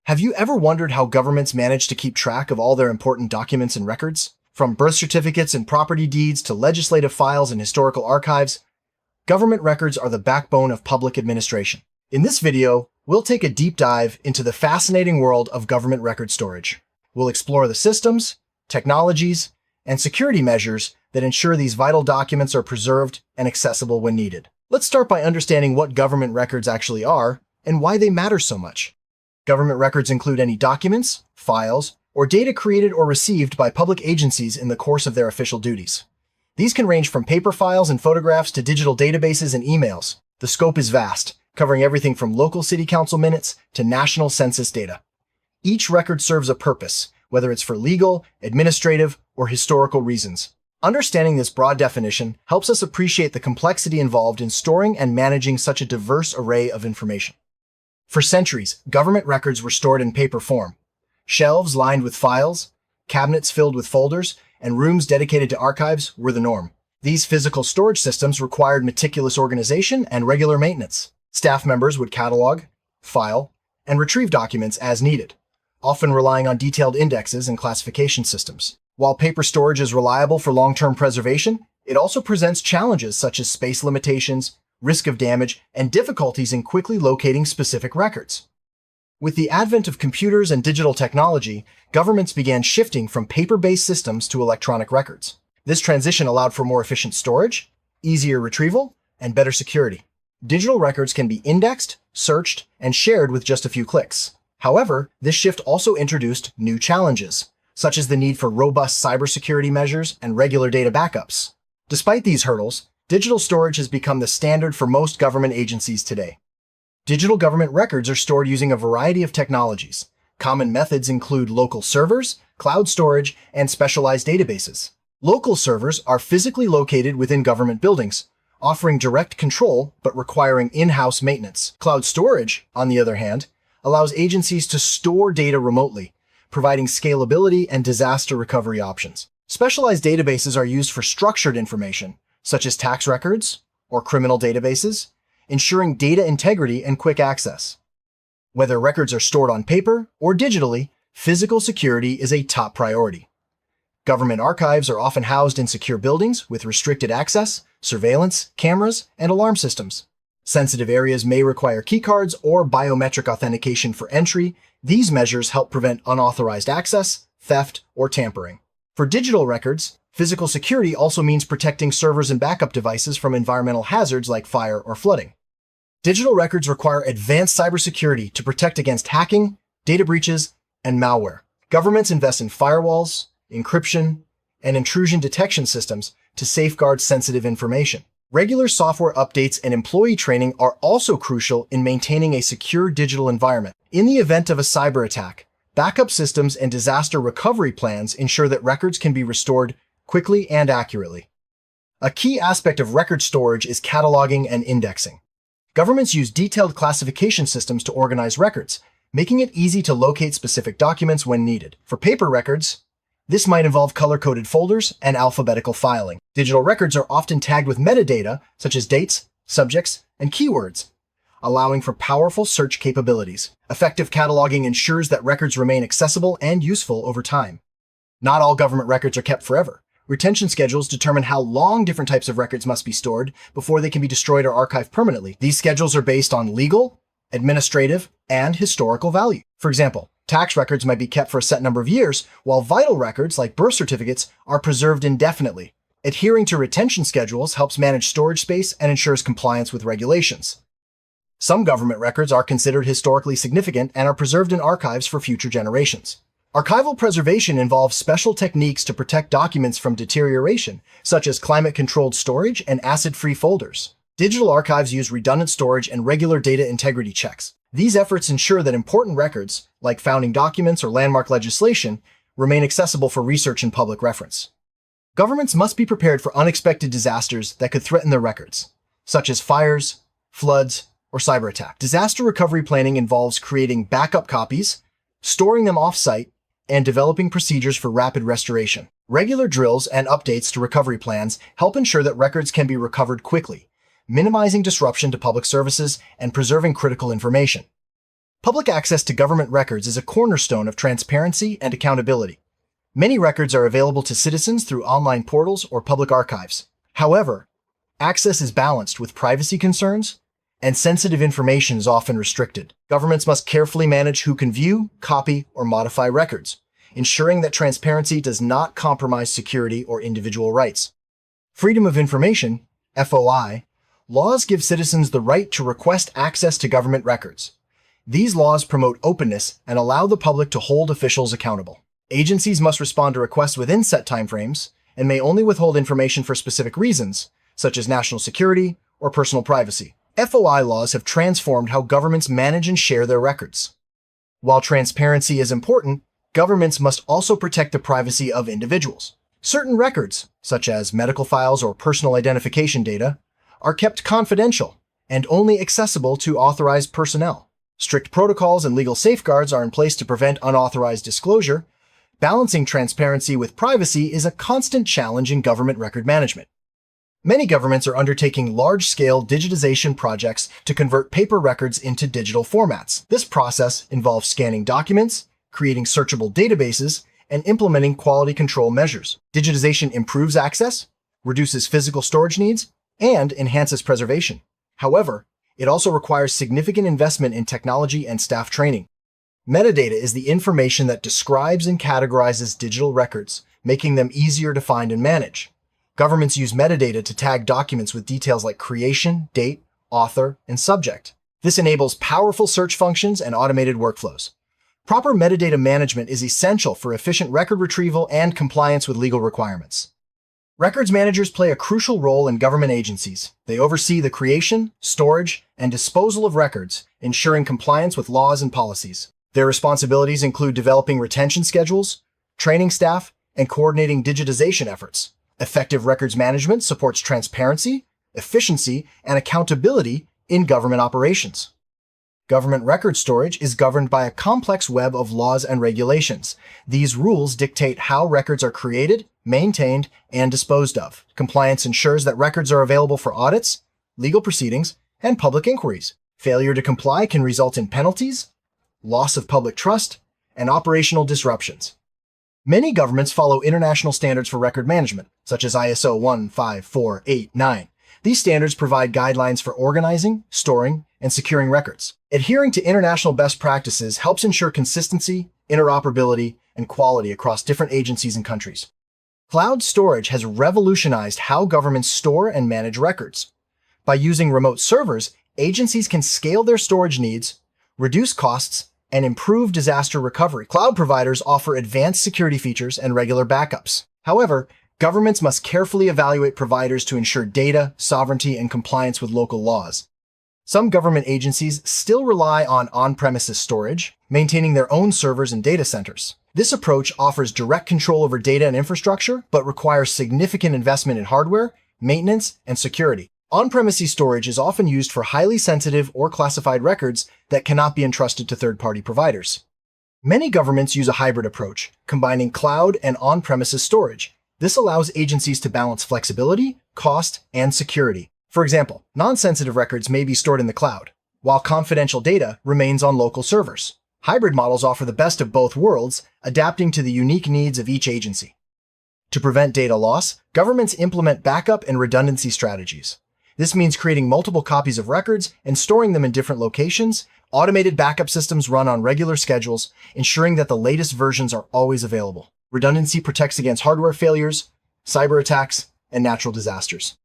Have you ever wondered how governments manage to keep track of all their important documents and records? From birth certificates and property deeds to legislative files and historical archives, government records are the backbone of public administration. In this video, we'll take a deep dive into the fascinating world of government record storage. We'll explore the systems, technologies, and security measures that ensure these vital documents are preserved and accessible when needed. Let's start by understanding what government records actually are and why they matter so much. Government records include any documents, files, or data created or received by public agencies in the course of their official duties. These can range from paper files and photographs to digital databases and emails. The scope is vast, covering everything from local city council minutes to national census data. Each record serves a purpose, whether it's for legal, administrative, or historical reasons. Understanding this broad definition helps us appreciate the complexity involved in storing and managing such a diverse array of information. For centuries, government records were stored in paper form. Shelves lined with files, cabinets filled with folders, and rooms dedicated to archives were the norm. These physical storage systems required meticulous organization and regular maintenance. Staff members would catalog, file, and retrieve documents as needed, often relying on detailed indexes and classification systems. While paper storage is reliable for long-term preservation, it also presents challenges such as space limitations, risk of damage, and difficulties in quickly locating specific records. With the advent of computers and digital technology, governments began shifting from paper-based systems to electronic records. This transition allowed for more efficient storage, easier retrieval, and better security. Digital records can be indexed, searched, and shared with just a few clicks. However, this shift also introduced new challenges, such as the need for robust cybersecurity measures and regular data backups. Despite these hurdles, digital storage has become the standard for most government agencies today. Digital government records are stored using a variety of technologies. Common methods include local servers, cloud storage, and specialized databases. Local servers are physically located within government buildings, offering direct control but requiring in-house maintenance. Cloud storage, on the other hand, allows agencies to store data remotely, providing scalability and disaster recovery options. Specialized databases are used for structured information, such as tax records or criminal databases, ensuring data integrity and quick access. Whether records are stored on paper or digitally, physical security is a top priority. Government archives are often housed in secure buildings with restricted access, surveillance, cameras, and alarm systems. Sensitive areas may require keycards or biometric authentication for entry. These measures help prevent unauthorized access, theft, or tampering. For digital records, physical security also means protecting servers and backup devices from environmental hazards like fire or flooding. Digital records require advanced cybersecurity to protect against hacking, data breaches, and malware. Governments invest in firewalls, encryption, and intrusion detection systems to safeguard sensitive information. Regular software updates and employee training are also crucial in maintaining a secure digital environment. In the event of a cyber attack, backup systems and disaster recovery plans ensure that records can be restored quickly and accurately. A key aspect of record storage is cataloging and indexing. Governments use detailed classification systems to organize records, making it easy to locate specific documents when needed. For paper records, this might involve color-coded folders and alphabetical filing. Digital records are often tagged with metadata, such as dates, subjects, and keywords, allowing for powerful search capabilities. Effective cataloging ensures that records remain accessible and useful over time. Not all government records are kept forever. Retention schedules determine how long different types of records must be stored before they can be destroyed or archived permanently. These schedules are based on legal, administrative, and historical value. For example, tax records might be kept for a set number of years, while vital records like birth certificates are preserved indefinitely. Adhering to retention schedules helps manage storage space and ensures compliance with regulations. Some government records are considered historically significant and are preserved in archives for future generations. Archival preservation involves special techniques to protect documents from deterioration, such as climate-controlled storage and acid-free folders. Digital archives use redundant storage and regular data integrity checks. These efforts ensure that important records, like founding documents or landmark legislation, remain accessible for research and public reference. Governments must be prepared for unexpected disasters that could threaten their records, such as fires, floods, or cyber attack. Disaster recovery planning involves creating backup copies, storing them off-site, and developing procedures for rapid restoration. Regular drills and updates to recovery plans help ensure that records can be recovered quickly, minimizing disruption to public services and preserving critical information. Public access to government records is a cornerstone of transparency and accountability. Many records are available to citizens through online portals or public archives. However, access is balanced with privacy concerns, and sensitive information is often restricted. Governments must carefully manage who can view, copy, or modify records, ensuring that transparency does not compromise security or individual rights. Freedom of information, FOI, laws give citizens the right to request access to government records. These laws promote openness and allow the public to hold officials accountable. Agencies must respond to requests within set timeframes and may only withhold information for specific reasons, such as national security or personal privacy. FOI laws have transformed how governments manage and share their records. While transparency is important, governments must also protect the privacy of individuals. Certain records, such as medical files or personal identification data, are kept confidential and only accessible to authorized personnel. Strict protocols and legal safeguards are in place to prevent unauthorized disclosure. Balancing transparency with privacy is a constant challenge in government record management. Many governments are undertaking large-scale digitization projects to convert paper records into digital formats. This process involves scanning documents, creating searchable databases, and implementing quality control measures. Digitization improves access, reduces physical storage needs, and enhances preservation. However, it also requires significant investment in technology and staff training. Metadata is the information that describes and categorizes digital records, making them easier to find and manage. Governments use metadata to tag documents with details like creation, date, author, and subject. This enables powerful search functions and automated workflows. Proper metadata management is essential for efficient record retrieval and compliance with legal requirements. Records managers play a crucial role in government agencies. They oversee the creation, storage, and disposal of records, ensuring compliance with laws and policies. Their responsibilities include developing retention schedules, training staff, and coordinating digitization efforts. Effective records management supports transparency, efficiency, and accountability in government operations. Government record storage is governed by a complex web of laws and regulations. These rules dictate how records are created, maintained, and disposed of. Compliance ensures that records are available for audits, legal proceedings, and public inquiries. Failure to comply can result in penalties, loss of public trust, and operational disruptions. Many governments follow international standards for record management, such as ISO 15489. These standards provide guidelines for organizing, storing, and securing records. Adhering to international best practices helps ensure consistency, interoperability, and quality across different agencies and countries. Cloud storage has revolutionized how governments store and manage records. By using remote servers, agencies can scale their storage needs, reduce costs, and improve disaster recovery. Cloud providers offer advanced security features and regular backups. However, governments must carefully evaluate providers to ensure data, sovereignty, and compliance with local laws. Some government agencies still rely on on-premises storage, maintaining their own servers and data centers. This approach offers direct control over data and infrastructure, but requires significant investment in hardware, maintenance, and security. On-premises storage is often used for highly sensitive or classified records that cannot be entrusted to third-party providers. Many governments use a hybrid approach, combining cloud and on-premises storage. This allows agencies to balance flexibility, cost, and security. For example, non-sensitive records may be stored in the cloud, while confidential data remains on local servers. Hybrid models offer the best of both worlds, adapting to the unique needs of each agency. To prevent data loss, governments implement backup and redundancy strategies. This means creating multiple copies of records and storing them in different locations. Automated backup systems run on regular schedules, ensuring that the latest versions are always available. Redundancy protects against hardware failures, cyber attacks, and natural disasters.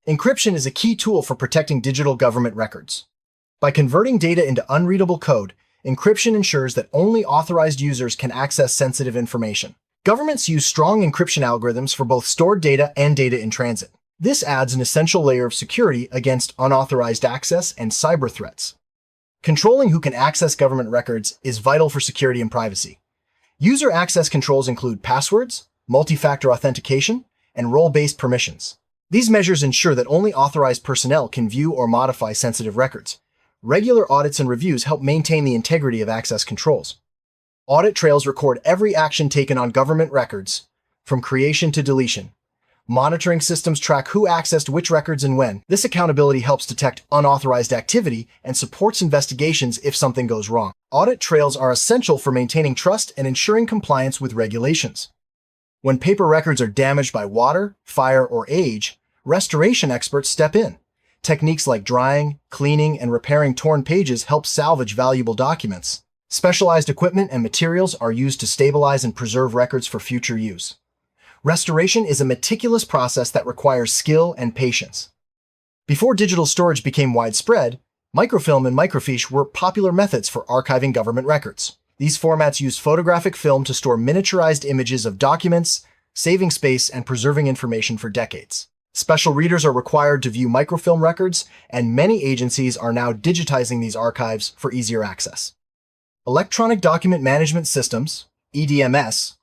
Encryption is a key tool for protecting digital government records. By converting data into unreadable code, encryption ensures that only authorized users can access sensitive information. Governments use strong encryption algorithms for both stored data and data in transit. This adds an essential layer of security against unauthorized access and cyber threats. Controlling who can access government records is vital for security and privacy. User access controls include passwords, multi-factor authentication, and role-based permissions. These measures ensure that only authorized personnel can view or modify sensitive records. Regular audits and reviews help maintain the integrity of access controls. Audit trails record every action taken on government records, from creation to deletion. Monitoring systems track who accessed which records and when. This accountability helps detect unauthorized activity and supports investigations if something goes wrong. Audit trails are essential for maintaining trust and ensuring compliance with regulations. When paper records are damaged by water, fire, or age, restoration experts step in. Techniques like drying, cleaning, and repairing torn pages help salvage valuable documents. Specialized equipment and materials are used to stabilize and preserve records for future use. Restoration is a meticulous process that requires skill and patience. Before digital storage became widespread, microfilm and microfiche were popular methods for archiving government records. These formats use photographic film to store miniaturized images of documents, saving space and preserving information for decades. Special readers are required to view microfilm records, and many agencies are now digitizing these archives for easier access. Electronic Document Management Systems, EDMS,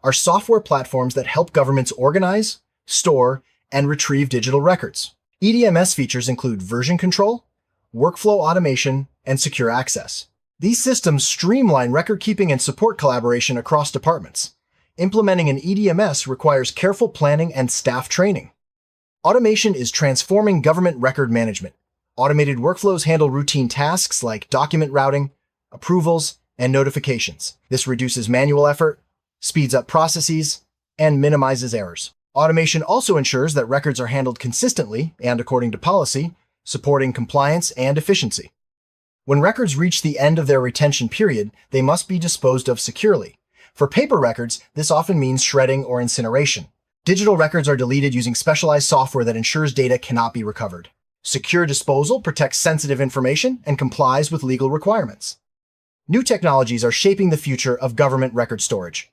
are software platforms that help governments organize, store, and retrieve digital records. EDMS features include version control, workflow automation, and secure access. These systems streamline record-keeping and support collaboration across departments. Implementing an EDMS requires careful planning and staff training. Automation is transforming government record management. Automated workflows handle routine tasks like document routing, approvals, and notifications. This reduces manual effort, speeds up processes, and minimizes errors. Automation also ensures that records are handled consistently and according to policy, supporting compliance and efficiency. When records reach the end of their retention period, they must be disposed of securely. For paper records, this often means shredding or incineration. Digital records are deleted using specialized software that ensures data cannot be recovered. Secure disposal protects sensitive information and complies with legal requirements. New technologies are shaping the future of government record storage.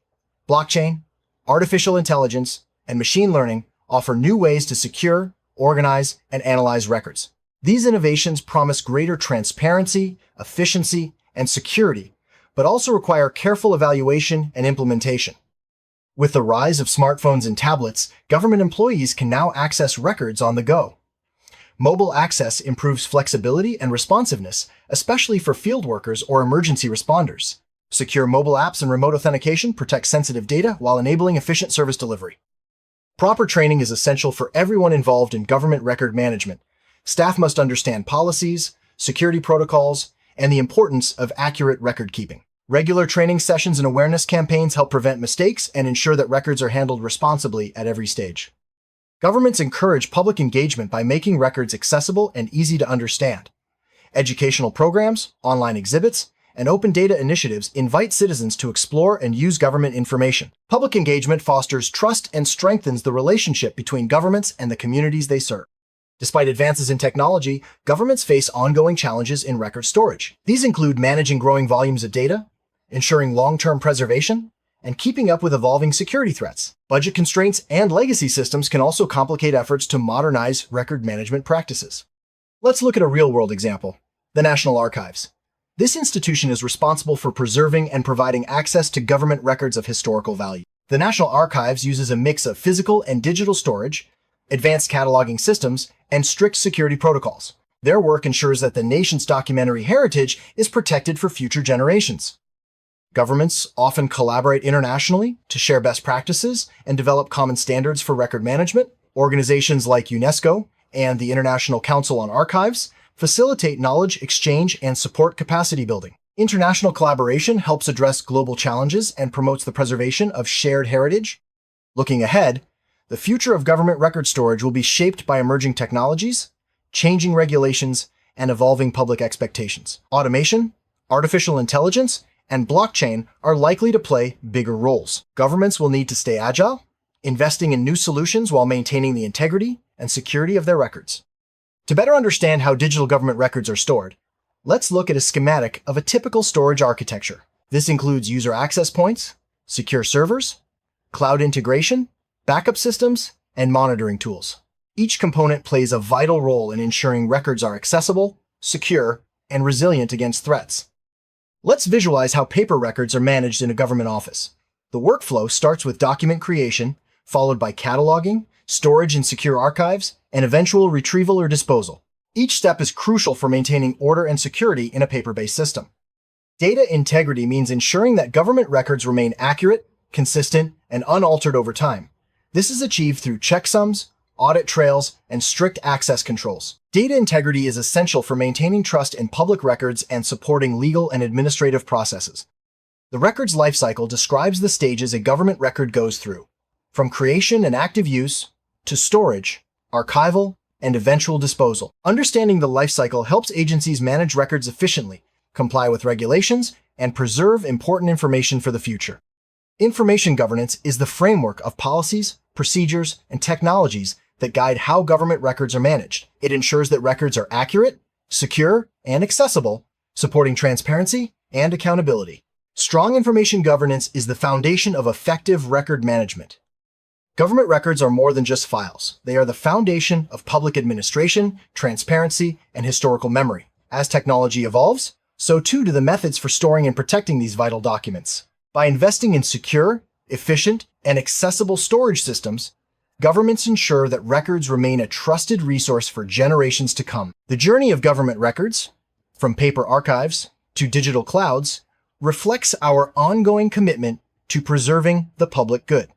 Blockchain, artificial intelligence, and machine learning offer new ways to secure, organize, and analyze records. These innovations promise greater transparency, efficiency, and security, but also require careful evaluation and implementation. With the rise of smartphones and tablets, government employees can now access records on the go. Mobile access improves flexibility and responsiveness, especially for field workers or emergency responders. Secure mobile apps and remote authentication protect sensitive data while enabling efficient service delivery. Proper training is essential for everyone involved in government record management. Staff must understand policies, security protocols, and the importance of accurate record keeping. Regular training sessions and awareness campaigns help prevent mistakes and ensure that records are handled responsibly at every stage. Governments encourage public engagement by making records accessible and easy to understand. Educational programs, online exhibits, and open data initiatives invite citizens to explore and use government information. Public engagement fosters trust and strengthens the relationship between governments and the communities they serve. Despite advances in technology, governments face ongoing challenges in record storage. These include managing growing volumes of data, ensuring long-term preservation, and keeping up with evolving security threats. Budget constraints and legacy systems can also complicate efforts to modernize record management practices. Let's look at a real-world example: the National Archives. This institution is responsible for preserving and providing access to government records of historical value. The National Archives uses a mix of physical and digital storage, advanced cataloging systems, and strict security protocols. Their work ensures that the nation's documentary heritage is protected for future generations. Governments often collaborate internationally to share best practices and develop common standards for record management. Organizations like UNESCO and the International Council on Archives facilitate knowledge exchange and support capacity building. International collaboration helps address global challenges and promotes the preservation of shared heritage. Looking ahead, the future of government record storage will be shaped by emerging technologies, changing regulations, and evolving public expectations. Automation, artificial intelligence, and blockchain are likely to play bigger roles. Governments will need to stay agile, investing in new solutions while maintaining the integrity and security of their records. To better understand how digital government records are stored, let's look at a schematic of a typical storage architecture. This includes user access points, secure servers, cloud integration, backup systems, and monitoring tools. Each component plays a vital role in ensuring records are accessible, secure, and resilient against threats. Let's visualize how paper records are managed in a government office. The workflow starts with document creation, followed by cataloging, storage in secure archives, and eventual retrieval or disposal. Each step is crucial for maintaining order and security in a paper-based system. Data integrity means ensuring that government records remain accurate, consistent, and unaltered over time. This is achieved through checksums, audit trails, and strict access controls. Data integrity is essential for maintaining trust in public records and supporting legal and administrative processes. The record's lifecycle describes the stages a government record goes through, from creation and active use to storage, archival, and eventual disposal. Understanding the lifecycle helps agencies manage records efficiently, comply with regulations, and preserve important information for the future. Information governance is the framework of policies, procedures, and technologies that guide how government records are managed. It ensures that records are accurate, secure, and accessible, supporting transparency and accountability. Strong information governance is the foundation of effective record management. Government records are more than just files. They are the foundation of public administration, transparency, and historical memory. As technology evolves, so too do the methods for storing and protecting these vital documents. By investing in secure, efficient, and accessible storage systems, governments ensure that records remain a trusted resource for generations to come. The journey of government records, from paper archives to digital clouds, reflects our ongoing commitment to preserving the public good.